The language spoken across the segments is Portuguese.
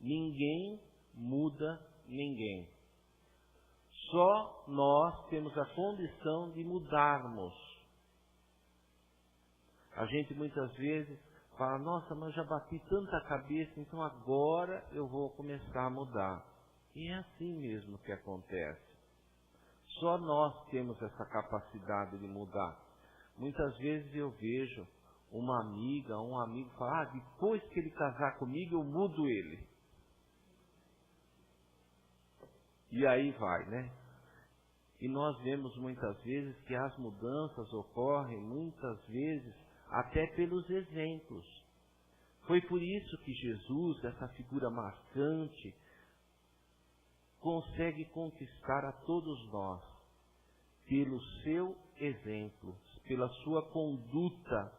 Ninguém muda ninguém. Só nós temos a condição de mudarmos. A gente muitas vezes fala, nossa, mas já bati tanta cabeça, então agora eu vou começar a mudar. E é assim mesmo que acontece. Só nós temos essa capacidade de mudar. Muitas vezes eu vejo uma amiga, um amigo falar, depois que ele casar comigo eu mudo ele. E aí vai, né? E nós vemos muitas vezes que as mudanças ocorrem, muitas vezes, até pelos exemplos. Foi por isso que Jesus, essa figura marcante, consegue conquistar a todos nós, pelo seu exemplo, pela sua conduta,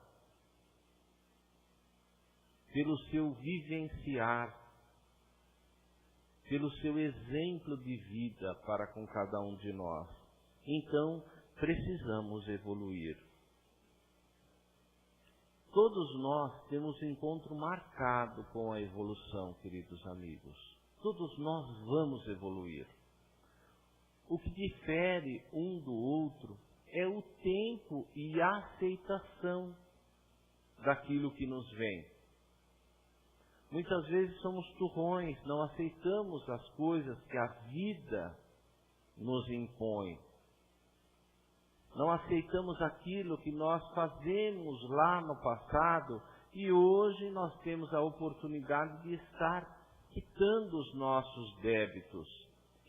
pelo seu vivenciar, pelo seu exemplo de vida para com cada um de nós. Então, precisamos evoluir. Todos nós temos um encontro marcado com a evolução, queridos amigos. Todos nós vamos evoluir. O que difere um do outro é o tempo e a aceitação daquilo que nos vem. Muitas vezes somos turrões, não aceitamos as coisas que a vida nos impõe. Não aceitamos aquilo que nós fazemos lá no passado e hoje nós temos a oportunidade de estar quitando os nossos débitos.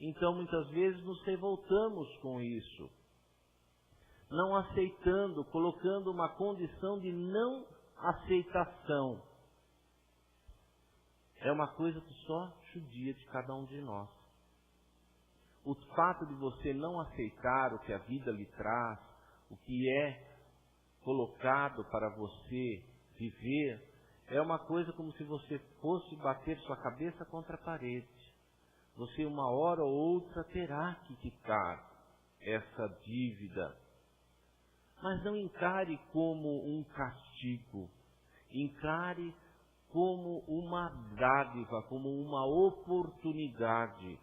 Então muitas vezes nos revoltamos com isso. Não aceitando, colocando uma condição de não aceitação. É uma coisa que só judia de cada um de nós. O fato de você não aceitar o que a vida lhe traz, o que é colocado para você viver, é uma coisa como se você fosse bater sua cabeça contra a parede. Você uma hora ou outra terá que quitar essa dívida. Mas não encare como um castigo. Encare como uma dádiva, como uma oportunidade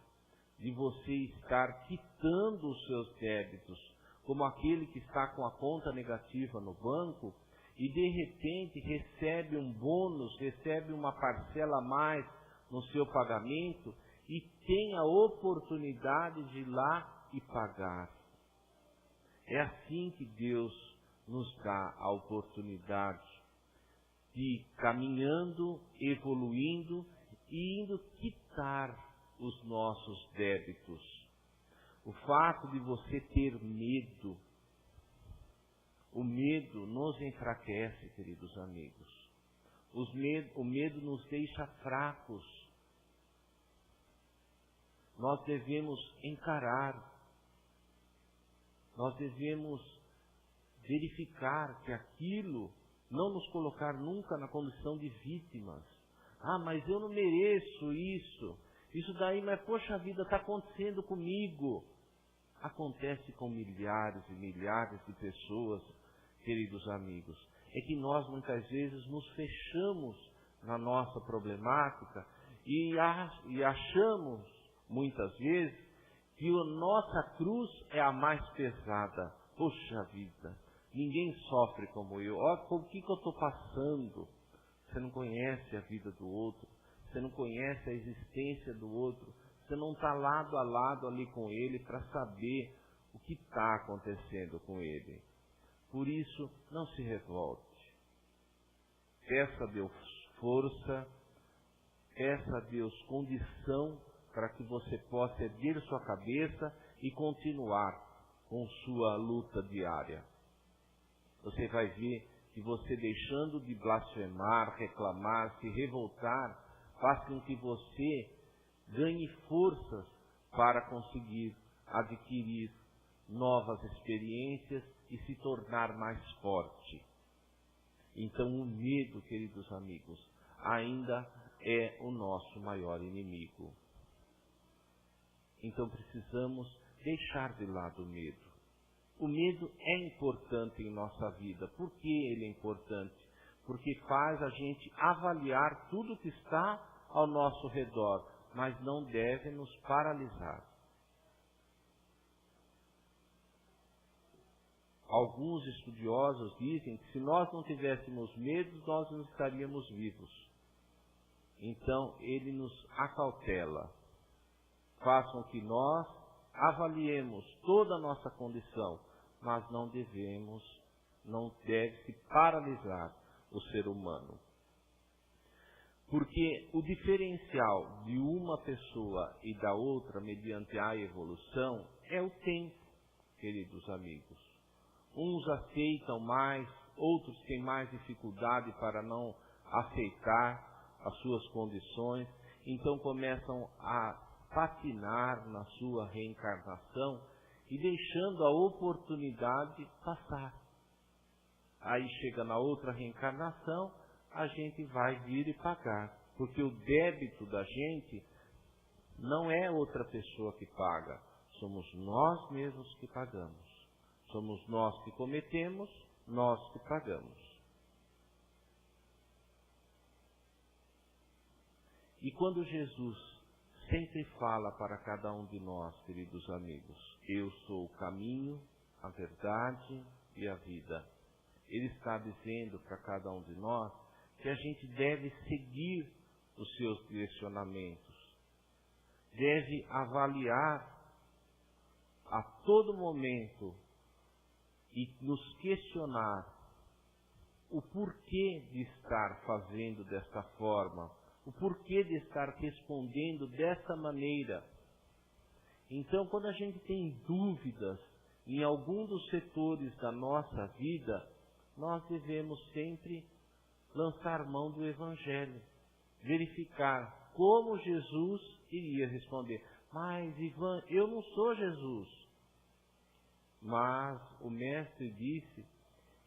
de você estar quitando os seus débitos, como aquele que está com a conta negativa no banco e de repente recebe um bônus, recebe uma parcela a mais no seu pagamento e tem a oportunidade de ir lá e pagar. É assim que Deus nos dá a oportunidade de caminhando, evoluindo e indo quitar os nossos débitos. O fato de você ter medo, o medo nos enfraquece, queridos amigos. O medo nos deixa fracos. Nós devemos encarar, nós devemos verificar que aquilo não nos colocar nunca na condição de vítimas. Ah, mas eu não mereço isso. Isso daí, mas poxa vida, está acontecendo comigo. Acontece com milhares e milhares de pessoas, queridos amigos. É que nós muitas vezes nos fechamos na nossa problemática e achamos, muitas vezes, que a nossa cruz é a mais pesada. Poxa vida, ninguém sofre como eu. Olha o que eu estou passando. Você não conhece a vida do outro. Você não conhece a existência do outro. Você não está lado a lado ali com ele para saber o que está acontecendo com ele. Por isso, não se revolte. Peça a Deus força, peça a Deus condição para que você possa erguer sua cabeça e continuar com sua luta diária. Você vai ver que você deixando de blasfemar, reclamar, se revoltar, faz com que você ganhe forças para conseguir adquirir novas experiências e se tornar mais forte. Então o medo, queridos amigos, ainda é o nosso maior inimigo. Então precisamos deixar de lado o medo. O medo é importante em nossa vida. Por que ele é importante? Porque faz a gente avaliar tudo que está ao nosso redor, mas não deve nos paralisar. Alguns estudiosos dizem que se nós não tivéssemos medo, nós não estaríamos vivos. Então, ele nos acautela. Façam que nós avaliemos toda a nossa condição, mas não deve se paralisar o ser humano. Porque o diferencial de uma pessoa e da outra, mediante a evolução, é o tempo, queridos amigos. Uns aceitam mais, outros têm mais dificuldade para não aceitar as suas condições, então começam a patinar na sua reencarnação e deixando a oportunidade passar. Aí chega na outra reencarnação, a gente vai vir e pagar, porque o débito da gente não é outra pessoa que paga, somos nós mesmos que pagamos. Somos nós que cometemos, nós que pagamos. E quando Jesus sempre fala para cada um de nós, queridos amigos, eu sou o caminho, a verdade e a vida. Ele está dizendo para cada um de nós que a gente deve seguir os seus direcionamentos, deve avaliar a todo momento e nos questionar o porquê de estar fazendo desta forma, o porquê de estar respondendo dessa maneira. Então, quando a gente tem dúvidas em algum dos setores da nossa vida, nós devemos sempre lançar mão do Evangelho, verificar como Jesus iria responder. Mas, Ivan, eu não sou Jesus. Mas o Mestre disse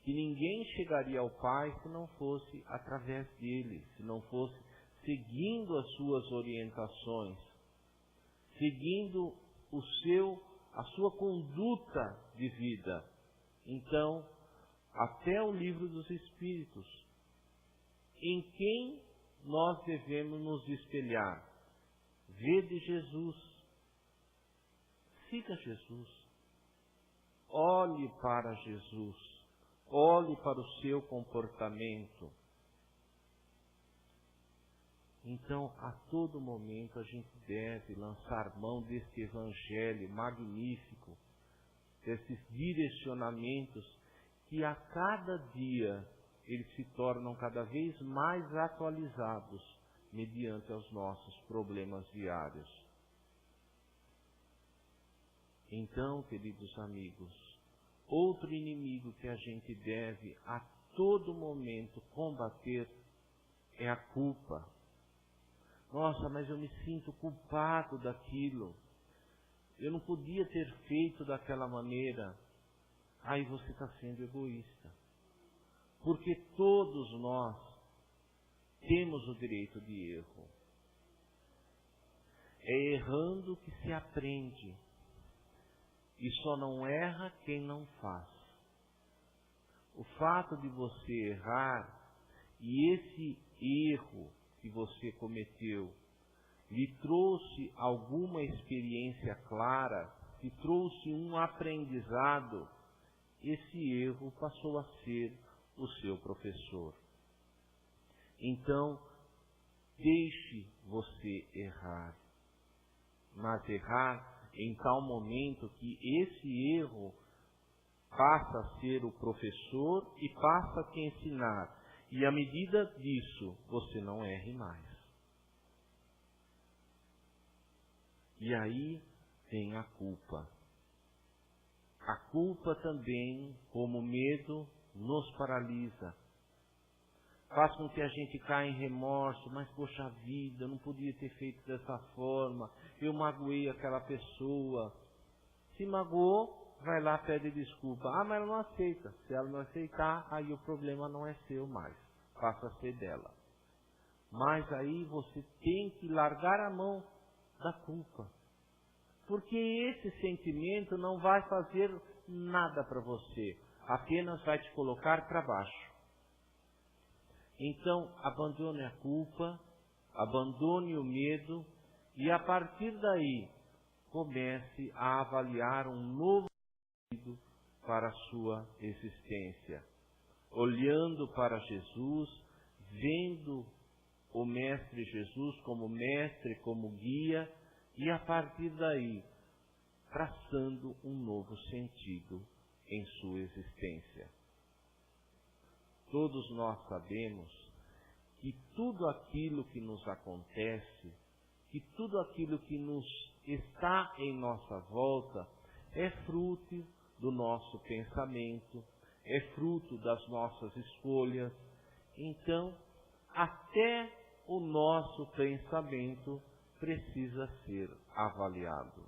que ninguém chegaria ao Pai se não fosse através dele, se não fosse seguindo as suas orientações, seguindo a sua conduta de vida. Então, até o Livro dos Espíritos, em quem nós devemos nos espelhar? Vede Jesus, siga Jesus. Olhe para Jesus, olhe para o seu comportamento. Então, a todo momento, a gente deve lançar mão deste Evangelho magnífico, desses direcionamentos que a cada dia eles se tornam cada vez mais atualizados mediante os nossos problemas diários. Então, queridos amigos, outro inimigo que a gente deve a todo momento combater é a culpa. Nossa, mas eu me sinto culpado daquilo. Eu não podia ter feito daquela maneira. Aí você está sendo egoísta. Porque todos nós temos o direito de erro. É errando que se aprende. E só não erra quem não faz. O fato de você errar e esse erro que você cometeu lhe trouxe alguma experiência clara, lhe trouxe um aprendizado, esse erro passou a ser o seu professor. Então, deixe você errar, mas errar em tal momento que esse erro passa a ser o professor e passa a te ensinar. E à medida disso, você não erre mais. E aí vem a culpa. A culpa também, como medo, nos paralisa. Faz com que a gente caia em remorso, mas poxa vida, eu não podia ter feito dessa forma, eu magoei aquela pessoa. Se magoou, vai lá, pede desculpa. Ah, mas ela não aceita. Se ela não aceitar, aí o problema não é seu mais, passa a ser dela. Mas aí você tem que largar a mão da culpa. Porque esse sentimento não vai fazer nada para você, apenas vai te colocar para baixo. Então, abandone a culpa, abandone o medo e, a partir daí, comece a avaliar um novo sentido para a sua existência. Olhando para Jesus, vendo o Mestre Jesus como mestre, como guia, e a partir daí, traçando um novo sentido em sua existência. Todos nós sabemos que tudo aquilo que nos acontece, que tudo aquilo que nos está em nossa volta, é fruto do nosso pensamento, é fruto das nossas escolhas. Então, até o nosso pensamento precisa ser avaliado,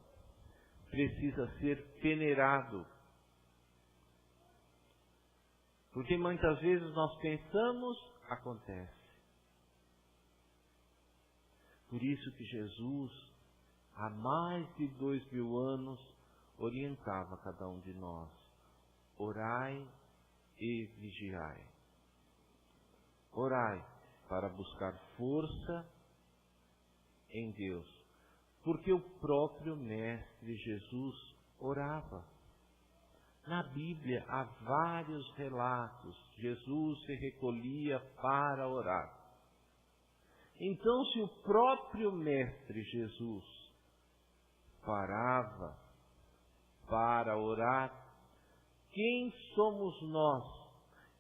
precisa ser peneirado. Porque muitas vezes nós pensamos, acontece. Por isso que Jesus, há mais de 2000 anos, orientava cada um de nós: orai e vigiai. Orai para buscar força em Deus, porque o próprio Mestre Jesus orava. Na Bíblia há vários relatos, Jesus se recolhia para orar. Então, se o próprio Mestre Jesus parava para orar, quem somos nós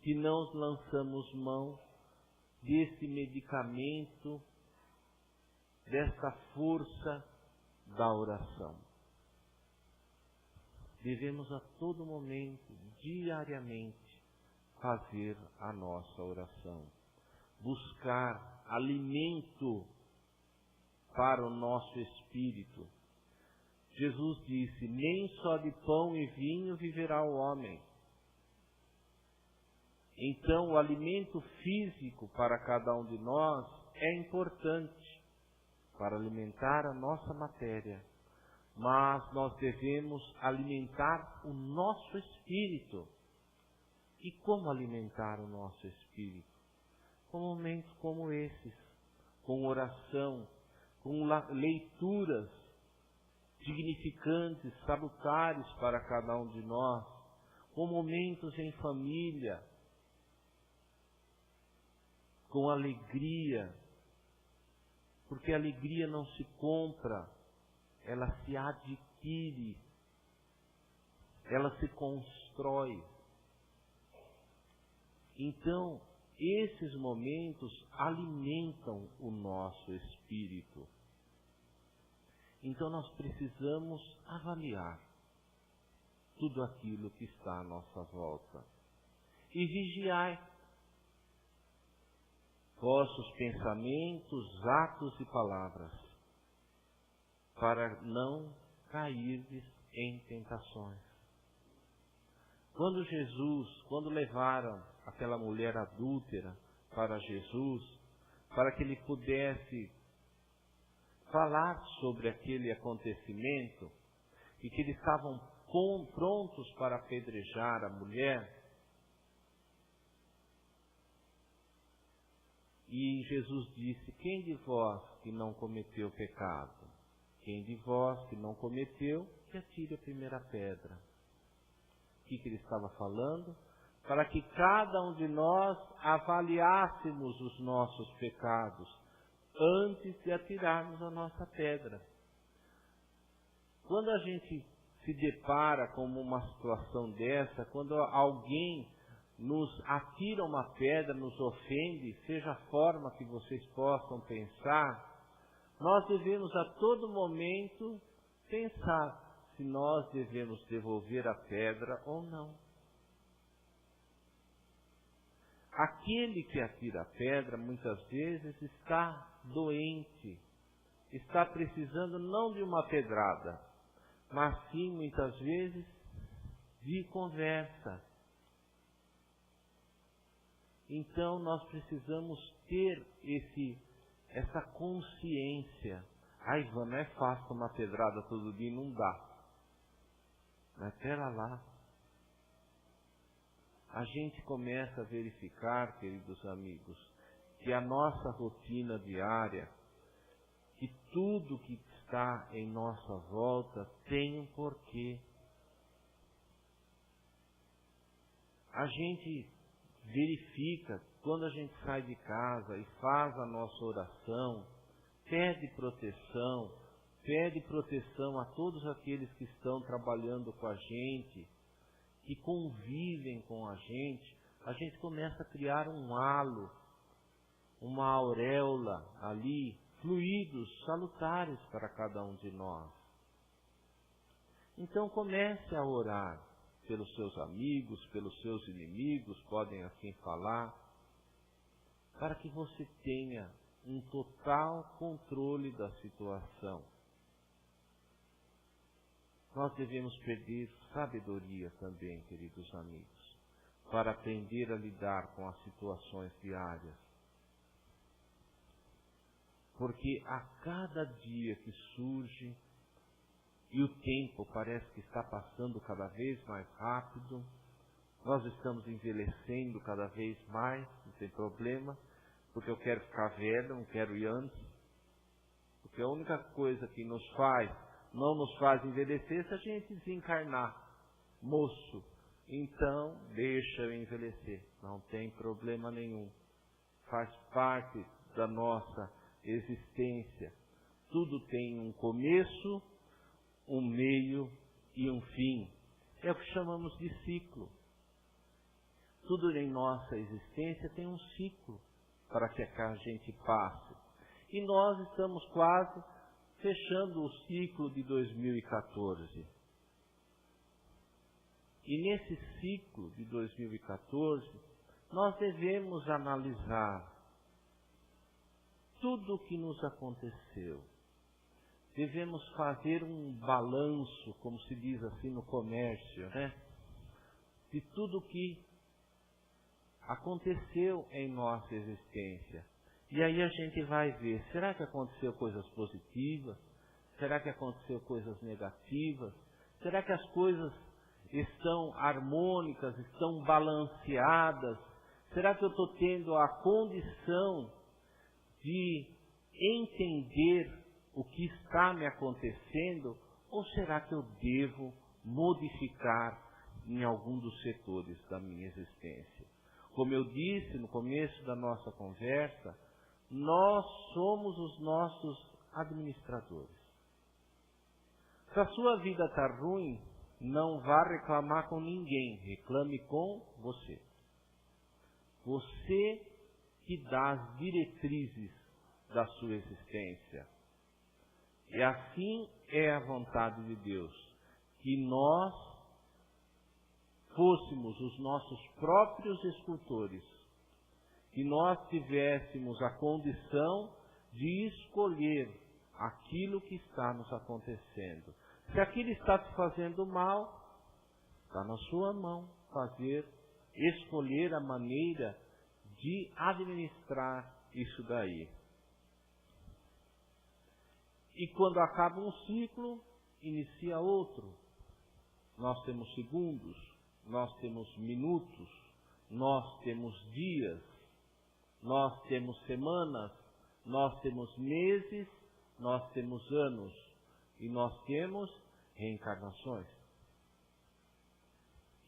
que não lançamos mão desse medicamento, desta força da oração? Devemos a todo momento, diariamente, fazer a nossa oração. Buscar alimento para o nosso espírito. Jesus disse: nem só de pão e vinho viverá o homem. Então, o alimento físico para cada um de nós é importante para alimentar a nossa matéria. Mas nós devemos alimentar o nosso espírito. E como alimentar o nosso espírito? Com momentos como esses, com oração, com leituras significantes, salutares para cada um de nós, com momentos em família, com alegria, porque a alegria não se compra, ela se adquire, ela se constrói. Então, esses momentos alimentam o nosso espírito. Então, nós precisamos avaliar tudo aquilo que está à nossa volta. E vigiai vossos pensamentos, atos e palavras, para não cairdes em tentações. Quando levaram aquela mulher adúltera para Jesus, para que ele pudesse falar sobre aquele acontecimento, e que eles estavam prontos para apedrejar a mulher, e Jesus disse: quem de vós que não cometeu pecado? Quem de vós que não cometeu, que atire a primeira pedra. O que ele estava falando? Para que cada um de nós avaliássemos os nossos pecados antes de atirarmos a nossa pedra. Quando a gente se depara com uma situação dessa, quando alguém nos atira uma pedra, nos ofende, seja a forma que vocês possam pensar, nós devemos a todo momento pensar se nós devemos devolver a pedra ou não. Aquele que atira a pedra, muitas vezes, está doente, está precisando não de uma pedrada, mas sim, muitas vezes, de conversa. Então, nós precisamos ter essa consciência. Ah, Ivan, não é fácil tomar pedrada todo dia, não dá. Mas espera lá. A gente começa a verificar, queridos amigos, que a nossa rotina diária que tudo que está em nossa volta tem um porquê. A gente verifica, quando a gente sai de casa e faz a nossa oração, pede proteção a todos aqueles que estão trabalhando com a gente, que convivem com a gente começa a criar um halo, uma auréola ali, fluidos salutares para cada um de nós. Então comece a orar pelos seus amigos, pelos seus inimigos, podem assim falar, para que você tenha um total controle da situação. Nós devemos pedir sabedoria também, queridos amigos, para aprender a lidar com as situações diárias. Porque a cada dia que surge, e o tempo parece que está passando cada vez mais rápido, nós estamos envelhecendo cada vez mais, não tem problema, porque eu quero ficar velho, não quero ir antes, porque a única coisa que não nos faz envelhecer se a gente desencarnar, moço. Então, deixa eu envelhecer, não tem problema nenhum, faz parte da nossa existência. Tudo tem um começo, um meio e um fim. É o que chamamos de ciclo. Tudo em nossa existência tem um ciclo para que a gente passe. E nós estamos quase fechando o ciclo de 2014. E nesse ciclo de 2014, nós devemos analisar tudo o que nos aconteceu. Devemos fazer um balanço, como se diz assim no comércio, né? De tudo o que aconteceu em nossa existência. E aí a gente vai ver, será que aconteceu coisas positivas? Será que aconteceu coisas negativas? Será que as coisas estão harmônicas, estão balanceadas? Será que eu estou tendo a condição de entender o que está me acontecendo? Ou será que eu devo modificar em algum dos setores da minha existência? Como eu disse no começo da nossa conversa, nós somos os nossos administradores. Se a sua vida está ruim, não vá reclamar com ninguém, reclame com você. Você que dá as diretrizes da sua existência. E assim é a vontade de Deus, que nós fôssemos os nossos próprios escultores, que nós tivéssemos a condição de escolher aquilo que está nos acontecendo. Se aquilo está te fazendo mal, está na sua mão escolher a maneira de administrar isso daí. E quando acaba um ciclo, inicia outro. Nós temos segundos, nós temos minutos, nós temos dias, nós temos semanas, nós temos meses, nós temos anos e nós temos reencarnações.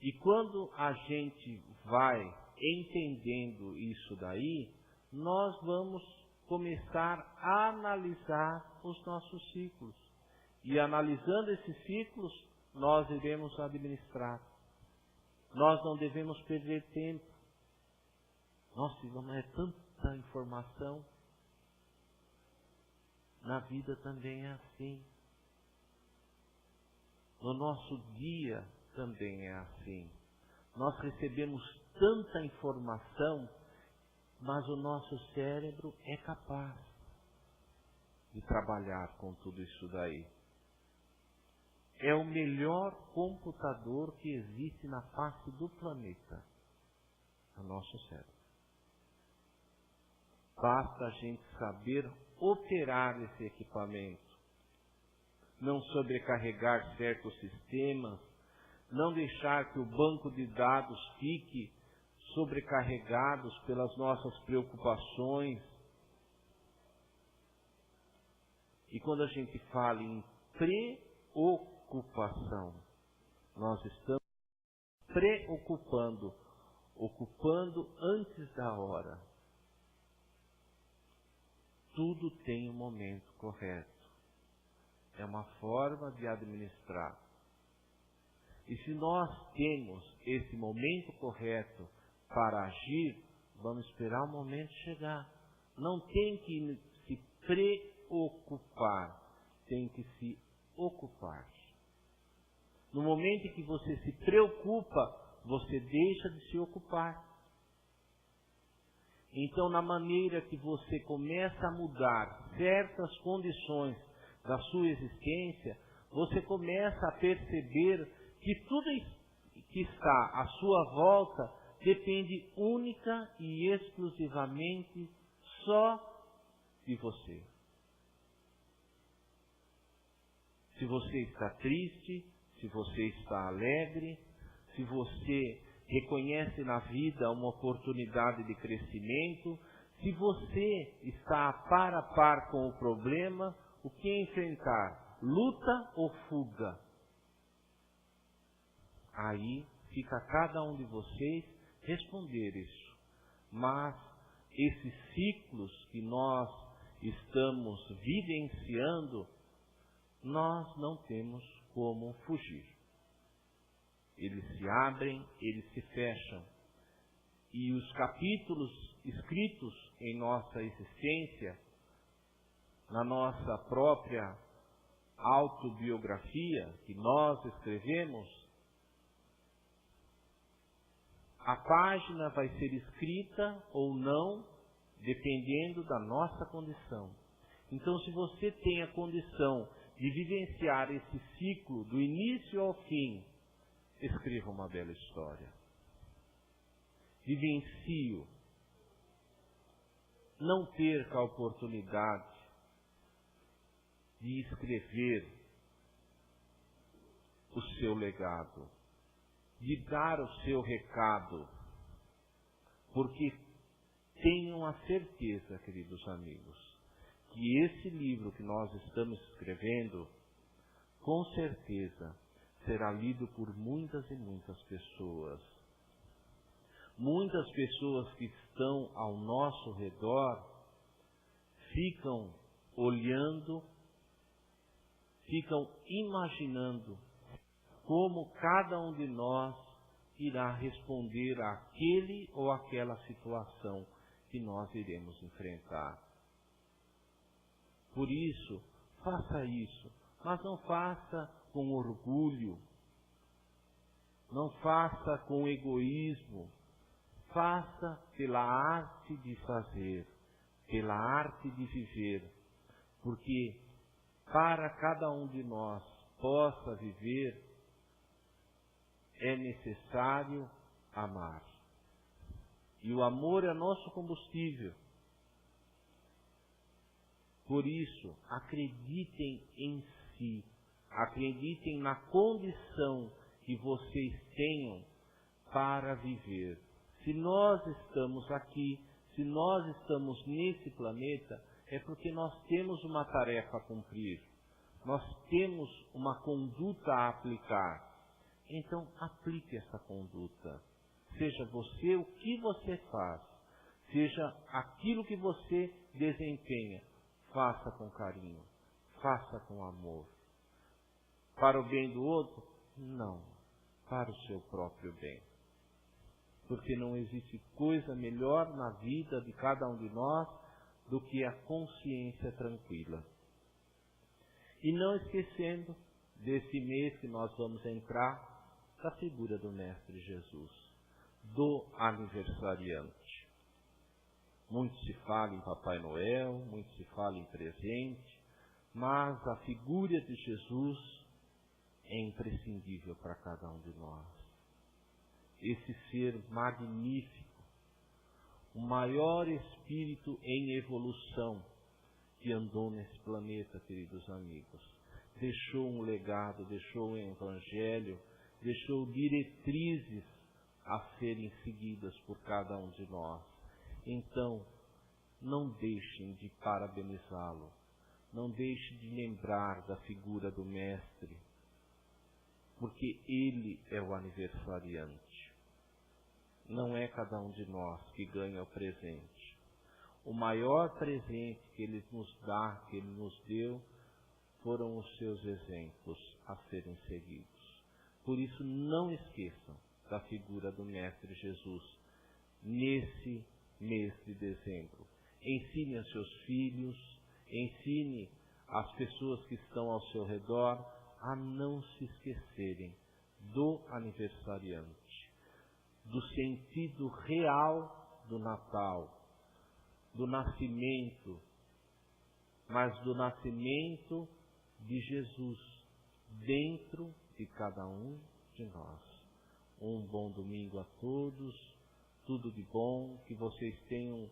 E quando a gente vai entendendo isso daí, nós vamos começar a analisar os nossos ciclos. E analisando esses ciclos, nós iremos administrar. Nós não devemos perder tempo. Nossa, mas é tanta informação. Na vida também é assim. No nosso dia também é assim. Nós recebemos tanta informação, mas o nosso cérebro é capaz de trabalhar com tudo isso daí. É o melhor computador que existe na face do planeta, o nosso cérebro. Basta a gente saber operar esse equipamento, não sobrecarregar certos sistemas, não deixar que o banco de dados fique sobrecarregados pelas nossas preocupações. E quando a gente fala em preocupação, nós estamos preocupando, ocupando antes da hora. Tudo tem um momento correto. É uma forma de administrar. E se nós temos esse momento correto para agir, vamos esperar o momento chegar. Não tem que se preocupar, tem que se ocupar. No momento em que você se preocupa, você deixa de se ocupar. Então, na maneira que você começa a mudar certas condições da sua existência, você começa a perceber que tudo que está à sua volta depende única e exclusivamente só de você. Se você está triste, se você está alegre, se você reconhece na vida uma oportunidade de crescimento, se você está par a par com o problema, o que enfrentar? Luta ou fuga? Aí fica a cada um de vocês responder isso. Mas esses ciclos que nós estamos vivenciando, nós não temos como fugir. Eles se abrem, eles se fecham. E os capítulos escritos em nossa existência, na nossa própria autobiografia que nós escrevemos, a página vai ser escrita ou não, dependendo da nossa condição. Então, se você tem a condição de vivenciar esse ciclo do início ao fim, escreva uma bela história. Vivencie-o. Não perca a oportunidade de escrever o seu legado, de dar o seu recado, porque tenham a certeza, queridos amigos, que esse livro que nós estamos escrevendo, com certeza, será lido por muitas e muitas pessoas. Muitas pessoas que estão ao nosso redor ficam olhando, ficam imaginando como cada um de nós irá responder àquele ou àquela situação que nós iremos enfrentar. Por isso, faça isso, mas não faça com orgulho, não faça com egoísmo, faça pela arte de fazer, pela arte de viver, porque para cada um de nós possa viver, é necessário amar. E o amor é nosso combustível. Por isso, acreditem em si, acreditem na condição que vocês tenham para viver. Se nós estamos aqui, se nós estamos nesse planeta, é porque nós temos uma tarefa a cumprir. Nós temos uma conduta a aplicar. Então, aplique essa conduta. Seja você o que você faz, seja aquilo que você desempenha, faça com carinho, faça com amor. Para o bem do outro? Não, para o seu próprio bem. Porque não existe coisa melhor na vida de cada um de nós do que a consciência tranquila. E não esquecendo desse mês que nós vamos entrar, da figura do Mestre Jesus, do aniversariante. Muito se fala em Papai Noel, muito se fala em presente, mas a figura de Jesus é imprescindível para cada um de nós. Esse ser magnífico, o maior espírito em evolução que andou nesse planeta, queridos amigos, deixou um legado, deixou um evangelho, deixou diretrizes a serem seguidas por cada um de nós. Então, não deixem de parabenizá-lo, não deixe de lembrar da figura do Mestre, porque Ele é o aniversariante. Não é cada um de nós que ganha o presente. O maior presente que Ele nos dá, que Ele nos deu, foram os seus exemplos a serem seguidos. Por isso, não esqueçam da figura do Mestre Jesus nesse mês de dezembro. Ensine a seus filhos, ensine as pessoas que estão ao seu redor a não se esquecerem do aniversariante, do sentido real do Natal, do nascimento, mas do nascimento de Jesus dentro de cada um de nós. Um bom domingo a todos, tudo de bom, que vocês tenham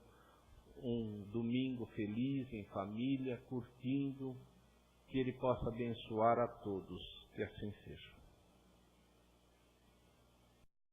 um domingo feliz em família, curtindo, que Ele possa abençoar a todos, que assim seja.